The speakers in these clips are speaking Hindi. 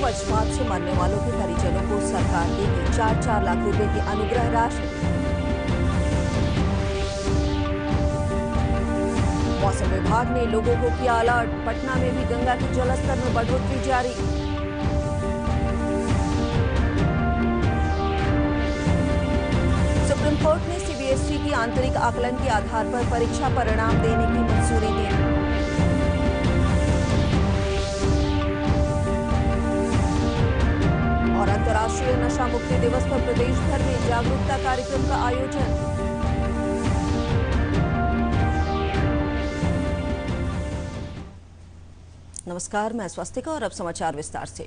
वज्रपात से मरने वालों के परिजनों को सरकार देगी 4-4 लाख रुपए की अनुग्रह राशि। मौसम विभाग ने लोगों को किया अलर्ट, पटना में भी गंगा के जलस्तर में बढ़ोतरी जारी। सुप्रीम कोर्ट ने सीबीएसई की आंतरिक आकलन के आधार पर परीक्षा परिणाम देने की मंजूरी दी। और अंतर्राष्ट्रीय नशा मुक्ति दिवस पर प्रदेश भर में जागरूकता कार्यक्रम का आयोजन। नमस्कार, मैं स्वस्तिका और अब समाचार विस्तार से।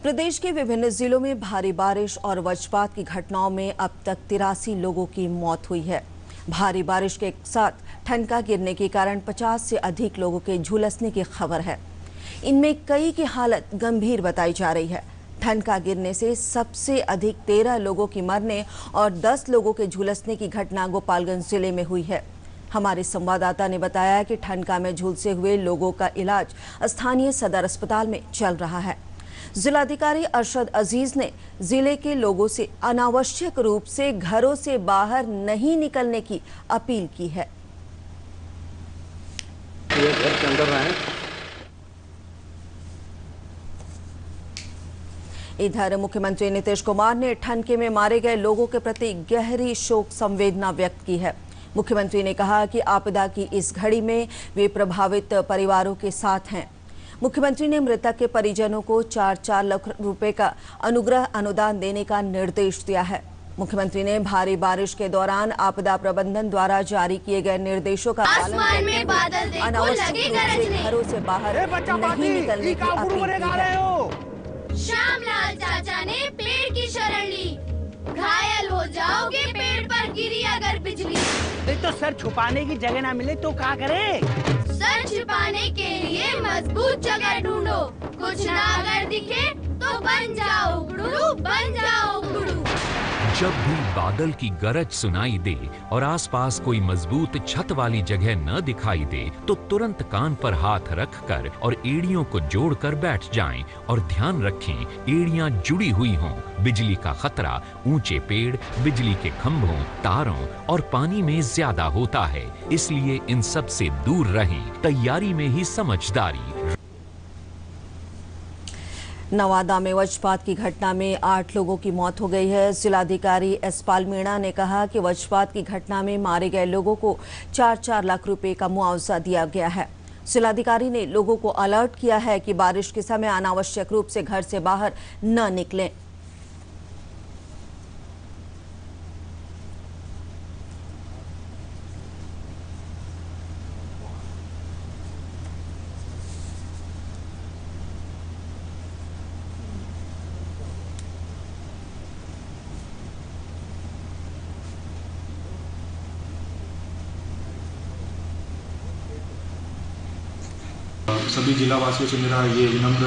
प्रदेश के विभिन्न जिलों में भारी बारिश और वज्रपात की घटनाओं में अब तक 83 लोगों की मौत हुई है। भारी बारिश के साथ ठनका गिरने के कारण 50 से अधिक लोगों के झुलसने की खबर है। इनमें कई की हालत गंभीर बताई जा रही है। ठनका गिरने से सबसे अधिक 13 लोगों की मरने और 10 लोगों के झुलसने की घटना गोपालगंज जिले में हुई है। हमारे संवाददाता ने बताया कि ठनका में झुलसे हुए लोगों का इलाज स्थानीय सदर अस्पताल में चल रहा है। जिलाधिकारी अरशद अजीज ने जिले के लोगों से अनावश्यक रूप से घरों से बाहर नहीं निकलने की अपील की है। ये घर के अंदर रहें। इधर मुख्यमंत्री नीतीश कुमार ने ठनके में मारे गए लोगों के प्रति गहरी शोक संवेदना व्यक्त की है। मुख्यमंत्री ने कहा कि आपदा की इस घड़ी में वे प्रभावित परिवारों के साथ हैं। मुख्यमंत्री ने मृतक के परिजनों को 4-4 लाख रुपए का अनुग्रह अनुदान देने का निर्देश दिया है। मुख्यमंत्री ने भारी बारिश के दौरान आपदा प्रबंधन द्वारा जारी किए गए निर्देशों का पालन करते हुए अनावश्यक रूप से घरों से बाहर नहीं निकलने की अपील की है। श्यामलाल चाचा ने पेड़ की शरण ली, घायल हो जाओगे पेड़ पर गिरी अगर बिजली। तो सर छुपाने की जगह ना मिले तो क्या करे? सर छुपाने के लिए मजबूत जगह ढूंढो, कुछ ना अगर दिखे तो बन जाओ गुड़ू, बन जाओ गुड़ू। जब भी बादल की गरज सुनाई दे और आसपास कोई मजबूत छत वाली जगह न दिखाई दे तो तुरंत कान पर हाथ रखकर और एड़ियों को जोड़कर बैठ जाएं और ध्यान रखें एड़ियां जुड़ी हुई हों। बिजली का खतरा ऊंचे पेड़, बिजली के खंभों, तारों और पानी में ज्यादा होता है, इसलिए इन सब से दूर रहें। तैयारी में ही समझदारी। नवादा में वज्रपात की घटना में 8 लोगों की मौत हो गई है। जिलाधिकारी एस पाल मीणा ने कहा कि वज्रपात की घटना में मारे गए लोगों को 4-4 लाख रुपए का मुआवजा दिया गया है। जिलाधिकारी ने लोगों को अलर्ट किया है कि बारिश के समय अनावश्यक रूप से घर से बाहर न निकलें। सभी जिलावासियों से मेरा ये विनम्र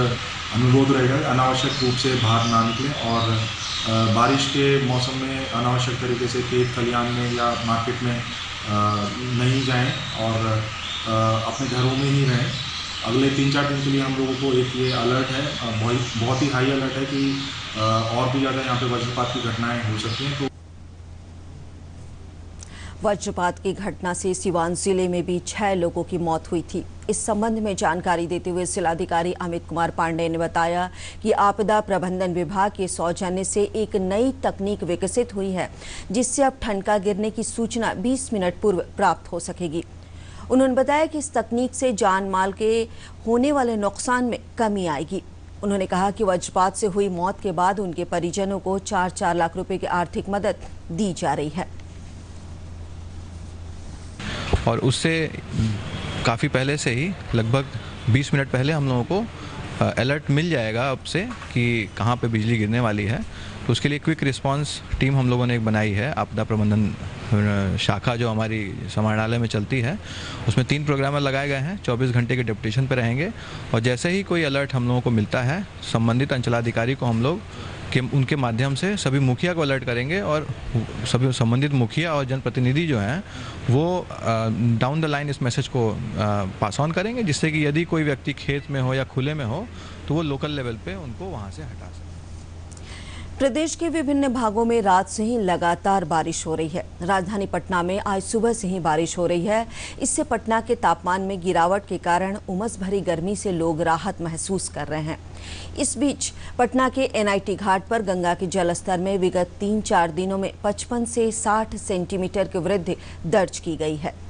अनुरोध रहेगा, अनावश्यक रूप से बाहर ना निकलें और बारिश के मौसम में अनावश्यक तरीके से खेत खलिहान में या मार्केट में नहीं जाएं और अपने घरों में ही रहें। अगले 3-4 दिन के लिए हम लोगों को एक ये अलर्ट है, बहुत ही हाई अलर्ट है कि और भी ज़्यादा यहाँ पे वज्रपात की घटनाएँ हो सकती हैं। तो वज्रपात की घटना से सिवान जिले में भी 6 लोगों की मौत हुई थी। इस संबंध में जानकारी देते हुए जिलाधिकारी अमित कुमार पांडे ने बताया कि आपदा प्रबंधन विभाग के सौजन्य से एक नई तकनीक विकसित हुई है, जिससे अब ठनका गिरने की सूचना 20 मिनट पूर्व प्राप्त हो सकेगी। उन्होंने बताया कि इस तकनीक से जान माल के होने वाले नुकसान में कमी आएगी। उन्होंने कहा कि वज्रपात से हुई मौत के बाद उनके परिजनों को 4-4 लाख रुपए की आर्थिक मदद दी जा रही है। और उससे काफ़ी पहले से ही लगभग 20 मिनट पहले हम लोगों को अलर्ट मिल जाएगा अब से कि कहाँ पे बिजली गिरने वाली है। तो उसके लिए क्विक रिस्पांस टीम हम लोगों ने एक बनाई है। आपदा प्रबंधन शाखा जो हमारी समाहरणालय में चलती है, उसमें 3 प्रोग्रामर लगाए गए हैं, 24 घंटे के डेप्यूटेशन पर रहेंगे। और जैसे ही कोई अलर्ट हम लोगों को मिलता है, संबंधित अंचलाधिकारी को हम लोग कि उनके माध्यम से सभी मुखिया को अलर्ट करेंगे और सभी संबंधित मुखिया और जनप्रतिनिधि जो हैं वो डाउन द लाइन इस मैसेज को पास ऑन करेंगे, जिससे कि यदि कोई व्यक्ति खेत में हो या खुले में हो तो वो लोकल लेवल पे उनको वहाँ से हटा सकें। प्रदेश के विभिन्न भागों में रात से ही लगातार बारिश हो रही है। राजधानी पटना में आज सुबह से ही बारिश हो रही है। इससे पटना के तापमान में गिरावट के कारण उमस भरी गर्मी से लोग राहत महसूस कर रहे हैं। इस बीच पटना के NIT घाट पर गंगा के जलस्तर में विगत 3-4 दिनों में 55 से 60 सेंटीमीटर की वृद्धि दर्ज की गई है।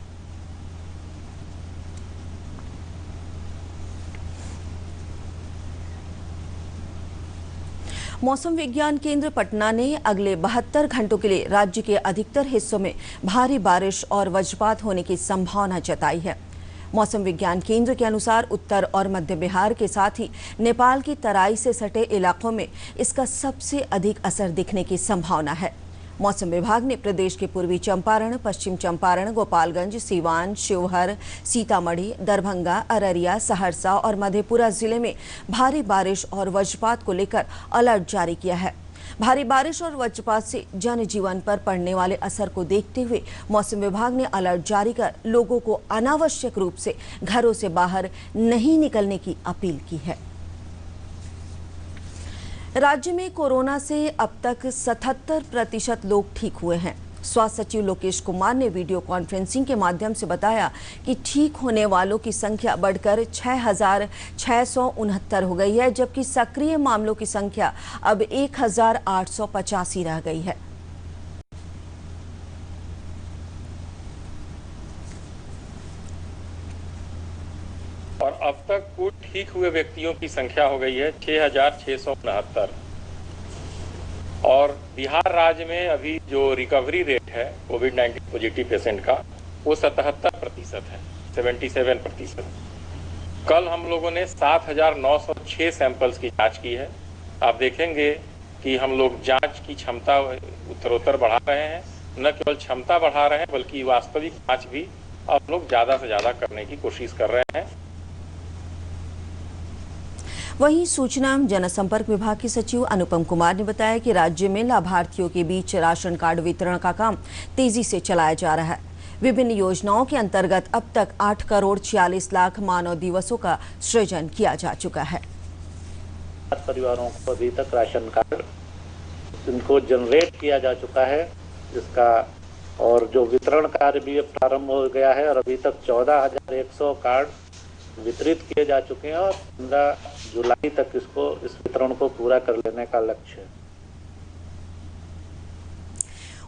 मौसम विज्ञान केंद्र पटना ने अगले 72 घंटों के लिए राज्य के अधिकतर हिस्सों में भारी बारिश और वज्रपात होने की संभावना जताई है। मौसम विज्ञान केंद्र के अनुसार उत्तर और मध्य बिहार के साथ ही नेपाल की तराई से सटे इलाकों में इसका सबसे अधिक असर दिखने की संभावना है। मौसम विभाग ने प्रदेश के पूर्वी चंपारण, पश्चिम चंपारण, गोपालगंज, सीवान, शिवहर, सीतामढ़ी, दरभंगा, अररिया, सहरसा और मधेपुरा जिले में भारी बारिश और वज्रपात को लेकर अलर्ट जारी किया है। भारी बारिश और वज्रपात से जनजीवन पर पड़ने वाले असर को देखते हुए मौसम विभाग ने अलर्ट जारी कर लोगों को अनावश्यक रूप से घरों से बाहर नहीं निकलने की अपील की है। राज्य में कोरोना से अब तक 77% लोग ठीक हुए हैं। स्वास्थ्य सचिव लोकेश कुमार ने वीडियो कॉन्फ्रेंसिंग के माध्यम से बताया कि ठीक होने वालों की संख्या बढ़कर 6,669 हो गई है, जबकि सक्रिय मामलों की संख्या अब 1,885 रह गई है। और अब तक कुल ठीक हुए व्यक्तियों की संख्या हो गई है 6,669। और बिहार राज्य में अभी जो रिकवरी रेट है कोविड-19 पॉजिटिव पेशेंट का वो 77% है, 77%। कल हम लोगों ने 7,906 सैंपल्स की जांच की है। आप देखेंगे कि हम लोग जांच की क्षमता उत्तरोत्तर बढ़ा रहे हैं। न केवल क्षमता बढ़ा रहे हैं बल्कि वास्तविक जांच भी अब लोग ज़्यादा से ज़्यादा करने की कोशिश कर रहे हैं। वहीं सूचना एवं जनसंपर्क विभाग के सचिव अनुपम कुमार ने बताया कि राज्य में लाभार्थियों के बीच राशन कार्ड वितरण का काम तेजी से चलाया जा रहा है। विभिन्न योजनाओं के अंतर्गत अब तक 8 करोड़ 46 लाख मानव दिवसों का सृजन किया जा चुका है। परिवारों को अभी तक राशन कार्ड इनको जनरेट किया जा चुका है, जिसका और जो वितरण कार्य भी प्रारंभ हो गया है और अभी तक 14,100 कार्ड वितरित किए जा चुके हैं और 15 जुलाई तक इस वितरण को पूरा कर लेने का लक्ष्य है।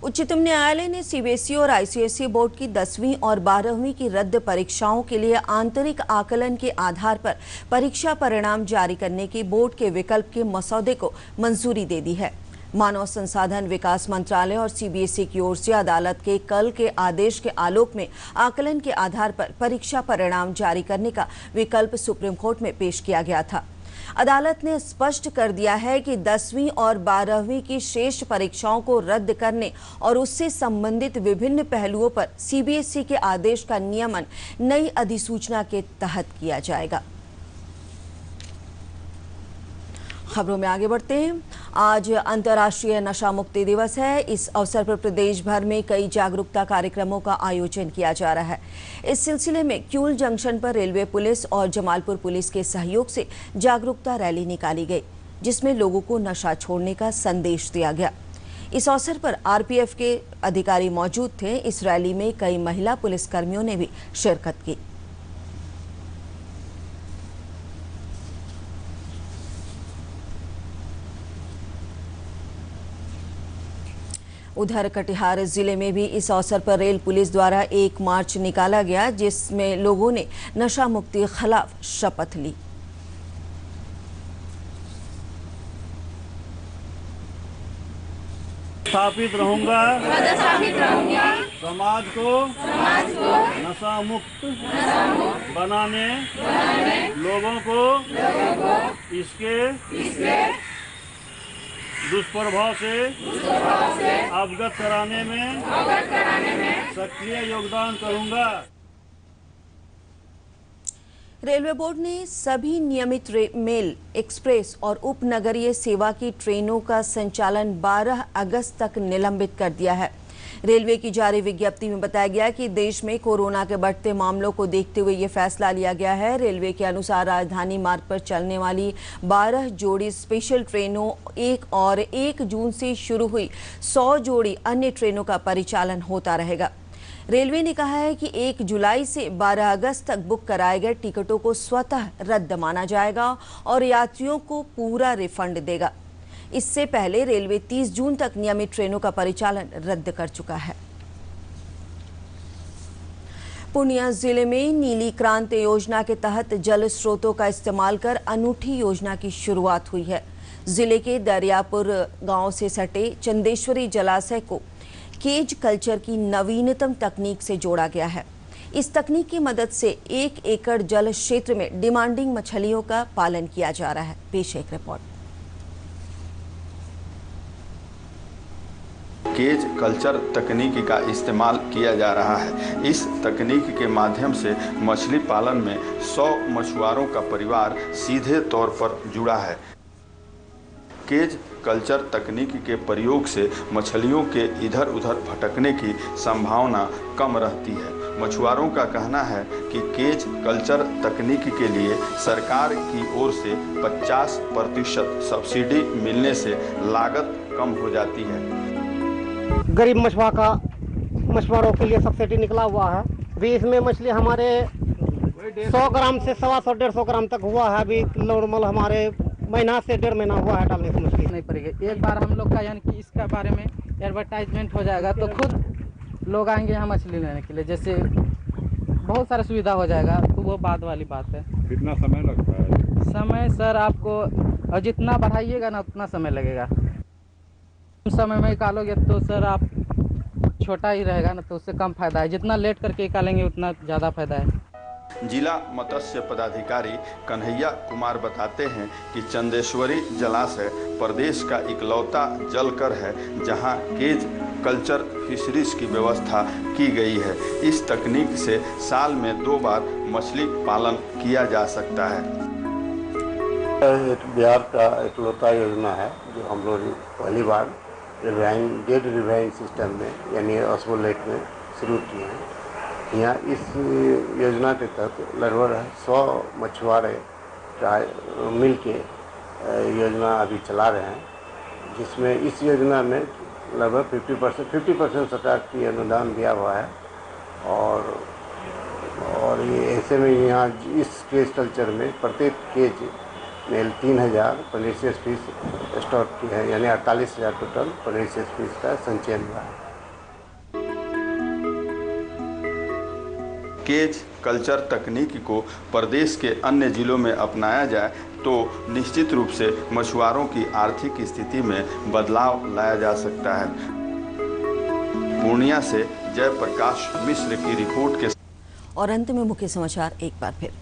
उच्चतम न्यायालय ने CBSE और ICSE बोर्ड की 10वीं और 12वीं की रद्द परीक्षाओं के लिए आंतरिक आकलन के आधार पर परीक्षा परिणाम जारी करने के बोर्ड के विकल्प के मसौदे को मंजूरी दे दी है। मानव संसाधन विकास मंत्रालय और CBSE की ओर से अदालत के कल के आदेश के आलोक में आकलन के आधार पर परीक्षा परिणाम जारी करने का विकल्प सुप्रीम कोर्ट में पेश किया गया था। अदालत ने स्पष्ट कर दिया है कि 10वीं और 12वीं की शेष परीक्षाओं को रद्द करने और उससे संबंधित विभिन्न पहलुओं पर CBSE के आदेश का नियमन नई अधिसूचना के तहत किया जाएगा। खबरों में आगे बढ़ते हैं। आज अंतर्राष्ट्रीय नशा मुक्ति दिवस है। इस अवसर पर प्रदेश भर में कई जागरूकता कार्यक्रमों का आयोजन किया जा रहा है। इस सिलसिले में क्यूल जंक्शन पर रेलवे पुलिस और जमालपुर पुलिस के सहयोग से जागरूकता रैली निकाली गई, जिसमें लोगों को नशा छोड़ने का संदेश दिया गया। इस अवसर पर RPF के अधिकारी मौजूद थे। इस रैली में कई महिला पुलिसकर्मियों ने भी शिरकत की। उधर कटिहार जिले में भी इस अवसर पर रेल पुलिस द्वारा एक मार्च निकाला गया, जिसमें लोगों ने नशा मुक्ति के खिलाफ शपथ ली। स्थापित रहूंगा समाज को नशा मुक्त बनाने, लोगों को इसके दुष्प्रभाव से अवगत कराने में सक्रिय योगदान करूंगा। रेलवे बोर्ड ने सभी नियमित मेल, एक्सप्रेस और उपनगरीय सेवा की ट्रेनों का संचालन 12 अगस्त तक निलंबित कर दिया है। रेलवे की जारी विज्ञप्ति में बताया गया कि देश में कोरोना के बढ़ते मामलों को देखते हुए ये फैसला लिया गया है। रेलवे के अनुसार राजधानी मार्ग पर चलने वाली 12 जोड़ी स्पेशल ट्रेनों 1 और 1 जून से शुरू हुई 100 जोड़ी अन्य ट्रेनों का परिचालन होता रहेगा। रेलवे ने कहा है कि 1 जुलाई से 12 अगस्त तक बुक कराए गए टिकटों को स्वतः रद्द माना जाएगा और यात्रियों को पूरा रिफंड देगा। इससे पहले रेलवे 30 जून तक नियमित ट्रेनों का परिचालन रद्द कर चुका है। पूर्णिया जिले में नीली क्रांति योजना के तहत जल स्रोतों का इस्तेमाल कर अनूठी योजना की शुरुआत हुई है। जिले के दरियापुर गांव से सटे चंदेश्वरी जलाशय को केज कल्चर की नवीनतम तकनीक से जोड़ा गया है। इस तकनीक की मदद से 1 एकड़ जल क्षेत्र में डिमांडिंग मछलियों का पालन किया जा रहा है। पेश एक रिपोर्ट। केज कल्चर तकनीक का इस्तेमाल किया जा रहा है। इस तकनीक के माध्यम से मछली पालन में 100 मछुआरों का परिवार सीधे तौर पर जुड़ा है। केज कल्चर तकनीक के प्रयोग से मछलियों के इधर उधर भटकने की संभावना कम रहती है। मछुआरों का कहना है कि केज कल्चर तकनीक के लिए सरकार की ओर से 50% सब्सिडी मिलने से लागत कम हो जाती है। गरीब मछुआरों के लिए सब्सिडी निकला हुआ है। अभी इसमें मछली हमारे 100 ग्राम से 125-150 ग्राम तक हुआ है। अभी नॉर्मल हमारे महीना से 1.5 महीना हुआ है डालने से मछली नहीं पड़ेगी। एक बार हम लोग का यानी कि इसका बारे में एडवर्टाइजमेंट हो जाएगा तो खुद लोग आएंगे यहाँ मछली लेने के लिए। जैसे बहुत सारा सुविधा हो जाएगा तो वो बाद वाली बात है। कितना समय लगता है? समय सर आपको और जितना बढ़ाइएगा ना उतना समय लगेगा। समय में निकालोगे तो सर आप छोटा ही रहेगा ना तो उससे कम फायदा है। जितना लेट करके निकालेंगे उतना ज़्यादा फायदा है। जिला मत्स्य पदाधिकारी कन्हैया कुमार बताते हैं कि चंदेश्वरी जलाशय प्रदेश का इकलौता जलकर है जहां केज कल्चर फिशरीज की व्यवस्था की गई है। इस तकनीक से साल में 2 बार मछली पालन किया जा सकता है। बिहार का इकलौता योजना है जो हम लोग पहली बार डेड रिवाइंग सिस्टम में यानी ऑस्मोलेट में शुरू किए हैं। यहाँ इस योजना के तहत लगभग 100 मछुआरे मिल के योजना अभी चला रहे हैं, जिसमें इस योजना में लगभग 50% सरकार की अनुदान दिया हुआ है। और ये ऐसे में यहाँ इस केज कल्चर में प्रत्येक केज में 3000 पनीर पीस स्टॉक की है, यानी 48,000 टोटल पनीर पीस का संचयन हुआ है। केज कल्चर तकनीक को प्रदेश के अन्य जिलों में अपनाया जाए तो निश्चित रूप से मछुआरों की आर्थिक स्थिति में बदलाव लाया जा सकता है। पूर्णिया से जयप्रकाश मिश्र की रिपोर्ट के। और अंत में मुख्य समाचार एक बार फिर।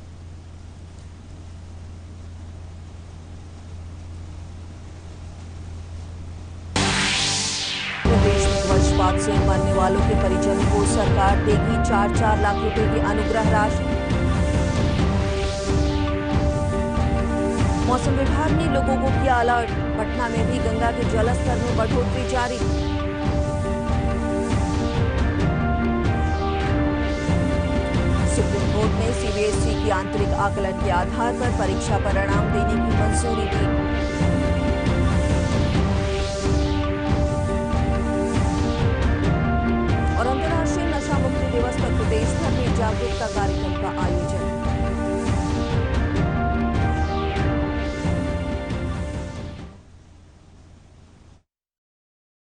वज्रपात से मरने वालों के परिजन को सरकार देगी 4-4 लाख रुपए की अनुग्रह राशि। मौसम विभाग ने लोगों को किया अलर्ट। पटना में भी गंगा के जलस्तर में बढ़ोतरी जारी। सुप्रीम कोर्ट ने सीबीएसई की आंतरिक आकलन के आधार पर परीक्षा परिणाम देने की मंजूरी दी।